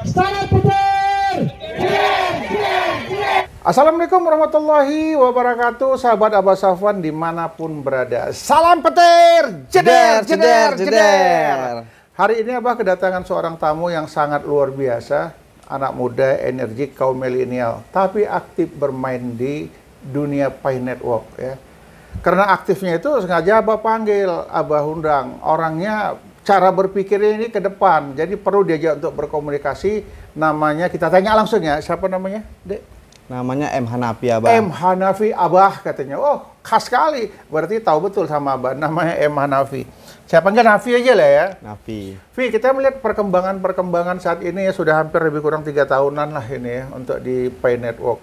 Selamat petir. Assalamualaikum warahmatullahi wabarakatuh, sahabat Abah Safwan dimanapun berada. Salam petir, jeder, jeder, jeder. Hari ini Abah kedatangan seorang tamu yang sangat luar biasa, anak muda, energik, kaum milenial, tapi aktif bermain di dunia Pi Network ya. Karena aktifnya itu sengaja Abah panggil, Abah undang orangnya. Cara berpikirnya ini ke depan, jadi perlu diajak untuk berkomunikasi. Namanya kita tanya langsung ya, siapa namanya, Dek? Namanya M. Hanafi, Abah. M. Hanafi, Abah katanya. Oh, khas sekali. Berarti tahu betul sama Abah. Namanya M. Hanafi. Saya panggil Nafi aja lah ya. Nafi. Vi, kita melihat perkembangan saat ini ya, sudah hampir lebih kurang 3 tahunan lah ini ya, untuk di Pi Network.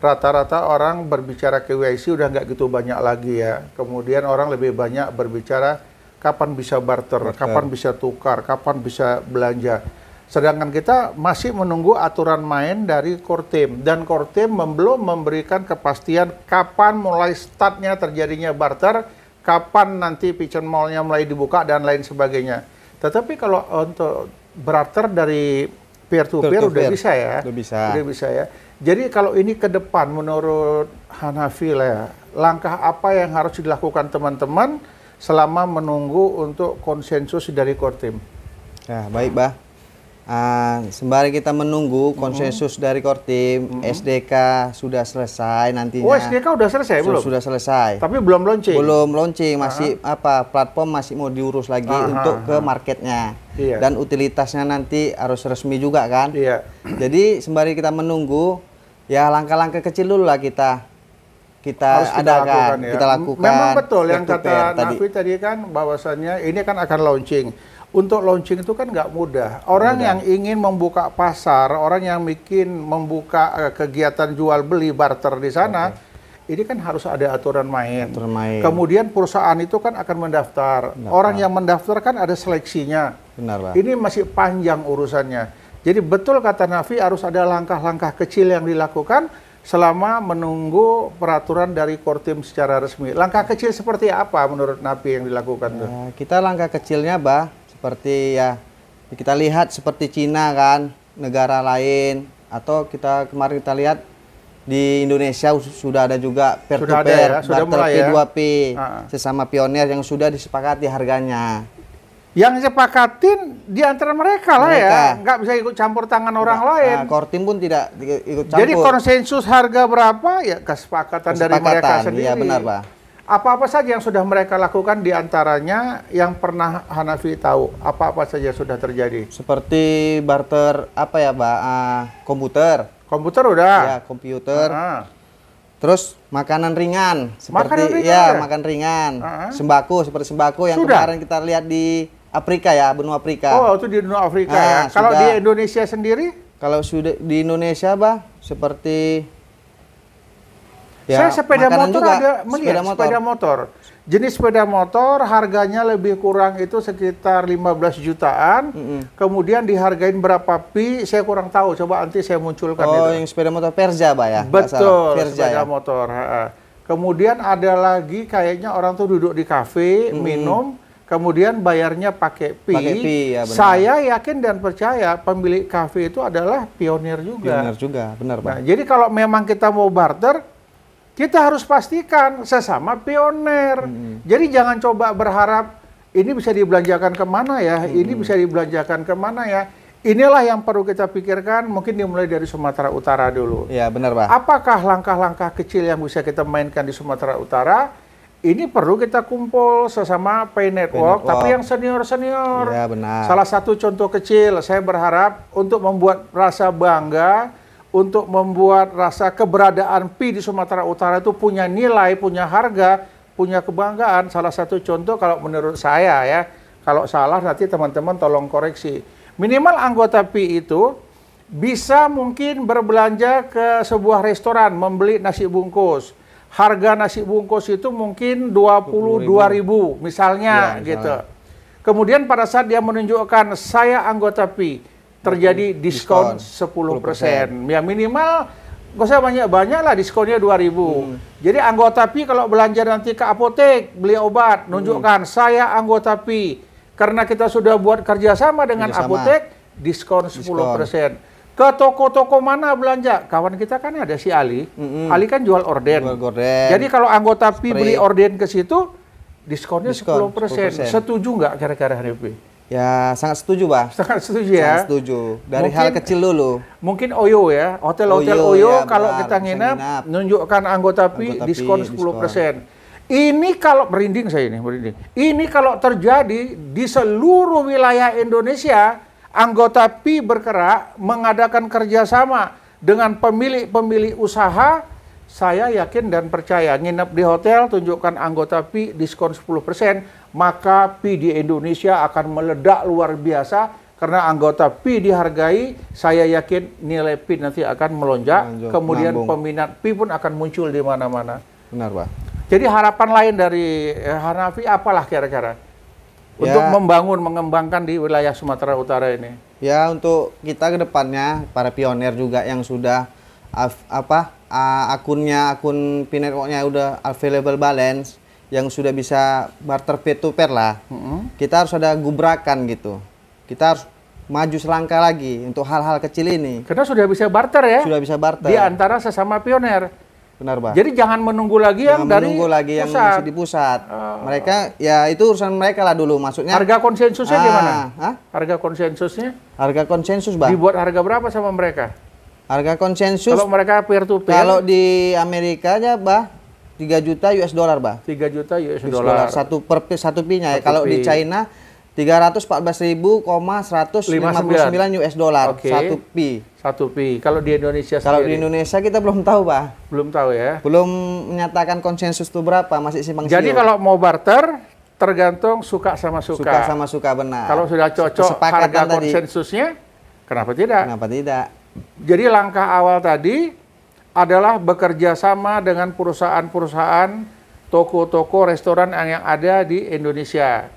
Rata-rata orang berbicara KYC udah nggak gitu banyak lagi ya. Kemudian orang lebih banyak berbicara kapan bisa barter, kapan bisa tukar, kapan bisa belanja. Sedangkan kita masih menunggu aturan main dari core team. Dan core team belum memberikan kepastian kapan mulai startnya terjadinya barter, kapan nanti pitch mall-nya mulai dibuka, dan lain sebagainya. Tetapi kalau untuk barter dari peer-to-peer udah bisa ya. Udah bisa ya. Jadi kalau ini ke depan menurut Hanafi lah ya, langkah apa yang harus dilakukan teman-teman selama menunggu untuk konsensus dari core team? Ya, baik, Bah. Sembari kita menunggu konsensus dari core team, SDK sudah selesai nantinya. Oh, SDK udah selesai belum? Sudah selesai. Tapi belum launching? Belum launching, masih platform masih mau diurus lagi untuk ke marketnya. Iya. Dan utilitasnya nanti harus resmi juga kan? Iya. Jadi sembari kita menunggu, ya langkah-langkah kecil dulu lah kita adakan, ya. Kita lakukan. Memang betul yang kata Nafi tadi kan, bahwasannya ini kan akan launching. Untuk launching itu kan nggak mudah. Orang yang ingin membuka pasar, orang yang membuka kegiatan jual beli barter di sana, ini kan harus ada aturan main. Kemudian perusahaan itu kan akan mendaftar. Orang yang mendaftar kan ada seleksinya. Benar, Pak. Ini masih panjang urusannya. Jadi betul kata Nafi, harus ada langkah-langkah kecil yang dilakukan selama menunggu peraturan dari core team secara resmi. Langkah kecil seperti apa menurut Nafi yang dilakukan tuh? Kita langkah kecilnya, Bah, seperti ya kita lihat seperti Cina kan, negara lain, atau kemarin kita lihat di Indonesia sudah ada juga peer-to-peer, barter P2P, sesama pionir yang sudah disepakati harganya. Yang sepakatin di antara mereka lah ya, nggak bisa ikut campur tangan orang lain. Core team pun tidak ikut campur. Jadi konsensus harga berapa ya kesepakatan dari mereka sendiri. Iya benar, Pak. Apa-apa saja yang sudah mereka lakukan di antaranya yang pernah Hanafi tahu? Apa-apa saja sudah terjadi? Seperti barter apa ya, Pak? Komputer. Komputer udah. Ya, komputer. Terus makanan ringan, seperti makan ringan. Sembako, seperti sembako yang kemarin kita lihat di Afrika ya, benua Afrika. Oh, itu di benua Afrika ya. Kalau di Indonesia sendiri? Kalau sudah di Indonesia, Bah, seperti saya sepeda motor juga, ada melihat sepeda motor. Jenis sepeda motor harganya lebih kurang itu sekitar 15 jutaan. Kemudian dihargain berapa pi, saya kurang tahu. Coba nanti saya munculkan itu. Oh, yang sepeda motor Perja, Bah ya? Betul, Perja, sepeda motor. Kemudian ada lagi kayaknya orang tuh duduk di kafe, minum, kemudian bayarnya pakai pi. Ya, benar. Saya yakin dan percaya pemilik kafe itu adalah pionir juga. Pionir juga, benar, Pak. Nah, jadi kalau memang kita mau barter, kita harus pastikan sesama pionir. Jadi jangan coba berharap ini bisa dibelanjakan kemana ya, ini bisa dibelanjakan kemana ya. Inilah yang perlu kita pikirkan, mungkin dimulai dari Sumatera Utara dulu. Iya, benar, Pak. Apakah langkah-langkah kecil yang bisa kita mainkan di Sumatera Utara? Ini perlu kita kumpul sesama Pi Network, tapi yang senior-senior. Iya, benar. Salah satu contoh kecil, saya berharap untuk membuat rasa bangga, untuk membuat rasa keberadaan Pi di Sumatera Utara itu punya nilai, punya harga, punya kebanggaan. Salah satu contoh kalau menurut saya ya, kalau salah nanti teman-teman tolong koreksi. Minimal anggota Pi itu bisa mungkin berbelanja ke sebuah restoran, membeli nasi bungkus. Harga nasi bungkus itu mungkin 22.000 misalnya ya, gitu. Kemudian pada saat dia menunjukkan saya anggota Pi, terjadi diskon 10%. Ya minimal nggak usah banyak-banyak lah, diskonnya 2.000. Jadi anggota Pi kalau belanja nanti ke apotek beli obat, nunjukkan saya anggota Pi. Karena kita sudah buat kerjasama dengan apotek, diskon 10%. Ke toko-toko mana belanja? Kawan kita kan ada si Ali. Ali kan jual orden. Jual gorden. Jadi kalau anggota PI beli Spray. orden ke situ, diskonnya Diskon 10%. 10%. Setuju nggak kira-kira Hanifi? Ya sangat setuju, Bah. Sangat setuju ya. Sangat setuju. Dari Mungkin- hal kecil dulu. Mungkin Oyo ya, hotel-hotel Oyo, Oyo, ya, kalau benar, kita bisa nginap, nginap. nunjukkan anggota PI Anggota diskon PI, 10%. Ini kalau merinding saya ini, merinding. Ini kalau terjadi di seluruh wilayah Indonesia, anggota PI bergerak mengadakan kerjasama dengan pemilik-pemilik usaha, saya yakin dan percaya nginep di hotel, tunjukkan anggota PI diskon 10%, maka PI di Indonesia akan meledak luar biasa karena anggota PI dihargai, saya yakin nilai PI nanti akan melonjak, Melonjak, kemudian melambung. peminat PI pun akan muncul di mana-mana. Benar, Bah. Jadi harapan lain dari Hanafi apalah kira-kira untuk Ya. membangun, mengembangkan di wilayah Sumatera Utara ini? Ya untuk kita ke depannya para pionir juga yang sudah akun Pi Network-nya udah available balance, yang sudah bisa barter peer to peer lah. Kita harus ada gubrakan gitu. Kita harus maju selangkah lagi untuk hal-hal kecil ini. Karena sudah bisa barter ya, Sudah bisa barter. di antara sesama pionir. Benar, Bah. Jadi jangan menunggu lagi yang Jangan dari menunggu lagi yang pusat. masih di pusat. Mereka ya itu urusan mereka lah dulu, maksudnya. Harga konsensusnya gimana? Hah? Harga konsensusnya Harga konsensus, Bah. dibuat harga berapa sama mereka? Harga konsensus Kalau mereka peer to peer, kalau di Amerika aja, Bah, 3 juta US dollar, Bah. 3 juta US US dollar. satu pi-nya ya. Satu Kalau pi. di China 314.159 US dollar Oke. satu pi. Satu pi. Kalau di Indonesia Kalau di sendiri? Indonesia kita belum tahu, Bah. Belum tahu ya. Belum menyatakan konsensus itu berapa, masih simpang siur. Jadi kalau mau barter tergantung suka sama suka. suka sama suka, benar. Kalau sudah cocok Kesepakatan harga tadi. konsensusnya, kenapa tidak? Kenapa tidak? Jadi langkah awal tadi adalah bekerja sama dengan perusahaan-perusahaan, toko-toko, restoran yang ada di Indonesia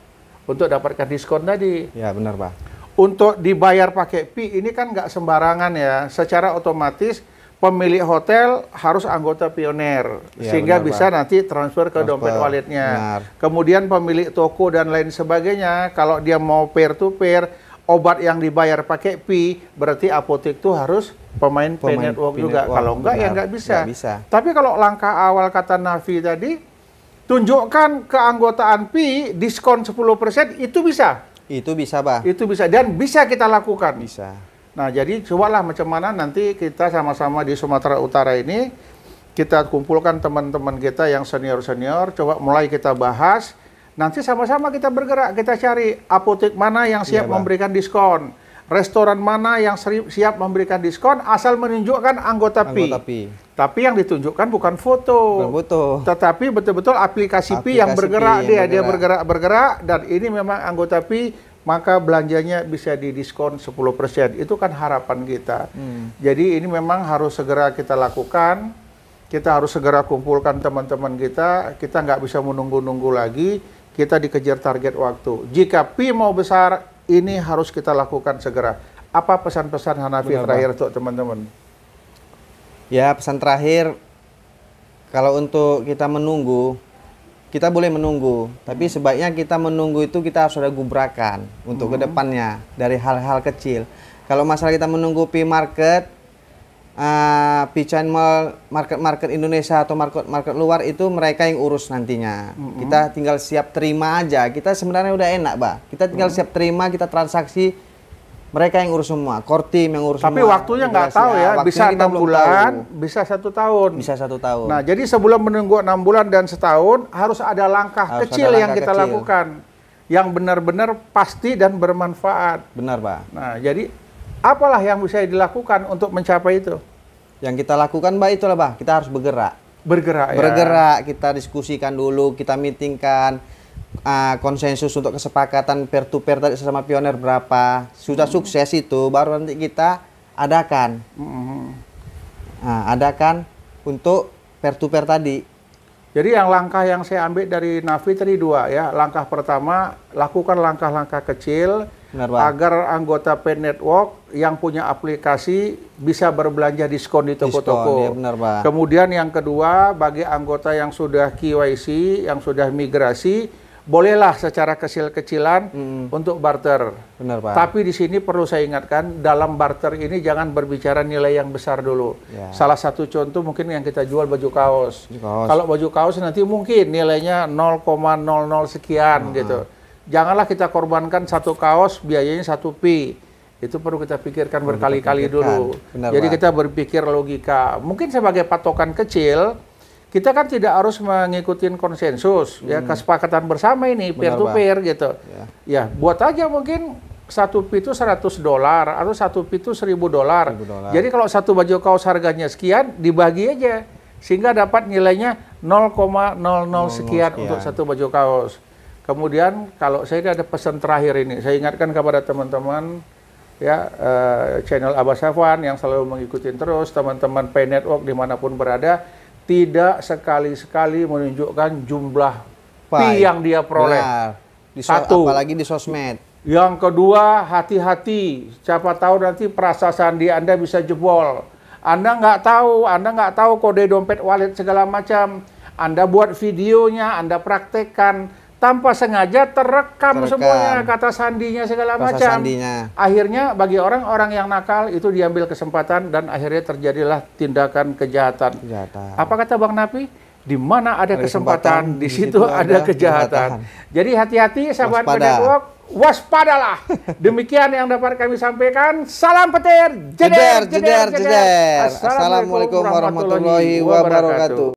untuk dapatkan diskon tadi. Ya, benar, Bah. Untuk dibayar pakai PI ini kan nggak sembarangan ya. Secara otomatis pemilik hotel harus anggota pionir Ya, sehingga benar, bisa Pak. nanti transfer ke Transfer, dompet walletnya. benar. Kemudian pemilik toko dan lain sebagainya kalau dia mau peer to peer, obat yang dibayar pakai PI berarti apotek itu harus pemain Pi Network Pi juga. Network, Kalau enggak ya benar. nggak bisa. Nggak bisa. Tapi kalau langkah awal kata Nafi tadi, tunjukkan keanggotaan PI diskon 10% itu bisa. Itu bisa, Bah. Itu bisa dan bisa kita lakukan. Bisa. Nah, jadi cobalah macam mana nanti kita sama-sama di Sumatera Utara ini kita kumpulkan teman-teman kita yang senior-senior, coba mulai kita bahas. Nanti sama-sama kita bergerak, kita cari apotek mana yang siap Iya, Bang. memberikan diskon, restoran mana yang siap memberikan diskon asal menunjukkan anggota PI. Anggota PI. Tapi yang ditunjukkan bukan foto. Bukan foto. Tetapi betul-betul aplikasi PI yang Aplikasi bergerak PI yang dia bergerak. bergerak dan ini memang anggota PI, maka belanjanya bisa didiskon 10%. Itu kan harapan kita. Jadi ini memang harus segera kita lakukan. Kita harus segera kumpulkan teman-teman kita nggak bisa menunggu-nunggu lagi, kita dikejar target waktu. Jika PI mau besar, ini harus kita lakukan segera. Apa pesan-pesan Hanafi Benar, terakhir untuk teman-teman? Ya, pesan terakhir, kalau untuk kita menunggu, kita boleh menunggu, tapi sebaiknya kita menunggu itu kita harus ada gubrakan untuk kedepannya dari hal-hal kecil. Kalau masalah kita menunggu Pi market, Pi channel market Indonesia atau market luar itu mereka yang urus nantinya. Kita tinggal siap terima aja. Kita sebenarnya udah enak, Bah. Kita tinggal siap terima, kita transaksi. Mereka yang urus semua, core team yang urus Tapi semua. waktunya nggak Integrasi. tahu ya, Waktunya bisa kita 6 belum bulan, tahu. bisa 1 tahun. Bisa 1 tahun. Nah, jadi sebelum menunggu 6 bulan dan setahun, harus ada langkah Harus kecil ada yang langkah kita kecil. lakukan. Yang benar-benar pasti dan bermanfaat. Benar, Pak. Nah, jadi apalah yang bisa dilakukan untuk mencapai itu? Yang kita lakukan, Pak, itulah, Pak. Kita harus bergerak. Bergerak ya. Bergerak, kita diskusikan dulu, kita meetingkan konsensus untuk kesepakatan peer to peer tadi sesama pionir berapa. Sudah sukses itu, baru nanti kita adakan. Nah, adakan untuk peer to peer tadi. Jadi yang langkah yang saya ambil dari Nafi tadi 2 ya. Langkah pertama, lakukan langkah-langkah kecil Benar, Pak. agar anggota Pi Network yang punya aplikasi bisa berbelanja diskon di toko-toko. Diskon, ya benar, Pak. Kemudian yang kedua, bagi anggota yang sudah KYC, yang sudah migrasi, bolehlah secara kecil-kecilan untuk barter. Benar, Pak. Tapi di sini perlu saya ingatkan, dalam barter ini jangan berbicara nilai yang besar dulu. Ya. Salah satu contoh mungkin yang kita jual baju kaos. Baju kaos. Kalau baju kaos nanti mungkin nilainya 0,00 sekian gitu. Janganlah kita korbankan satu kaos biayanya 1 pi. Itu perlu kita pikirkan berkali-kali dulu. Benar, Jadi Pak. kita berpikir logika. Mungkin sebagai patokan kecil, kita kan tidak harus mengikuti konsensus, ya kesepakatan bersama ini peer to peer gitu. Ya, buat aja mungkin 1 pi itu $100 atau 1 pi itu $1000. Jadi kalau satu baju kaos harganya sekian, dibagi aja sehingga dapat nilainya 0,00 sekian untuk satu baju kaos. Kemudian kalau saya ada pesan terakhir ini, saya ingatkan kepada teman-teman ya channel Abah Safwan yang selalu mengikuti terus, teman-teman Pay Network dimanapun berada, tidak sekali-sekali menunjukkan jumlah pi yang dia peroleh. Satu. Apalagi di sosmed. Yang kedua, hati-hati. Siapa tahu nanti perasa sandi Anda bisa jebol. Anda nggak tahu kode dompet wallet segala macam. Anda buat videonya, Anda praktekkan. Tanpa sengaja terekam semuanya kata sandinya segala macam. Akhirnya bagi orang-orang yang nakal itu diambil kesempatan dan akhirnya terjadilah tindakan kejahatan. Apa kata Bang Napi? Di mana ada kesempatan, di situ ada kejahatan. Jadi hati-hati sahabat Pay Network, waspadalah. Demikian yang dapat kami sampaikan. Salam petir, jeder. Assalamualaikum warahmatullahi wabarakatuh.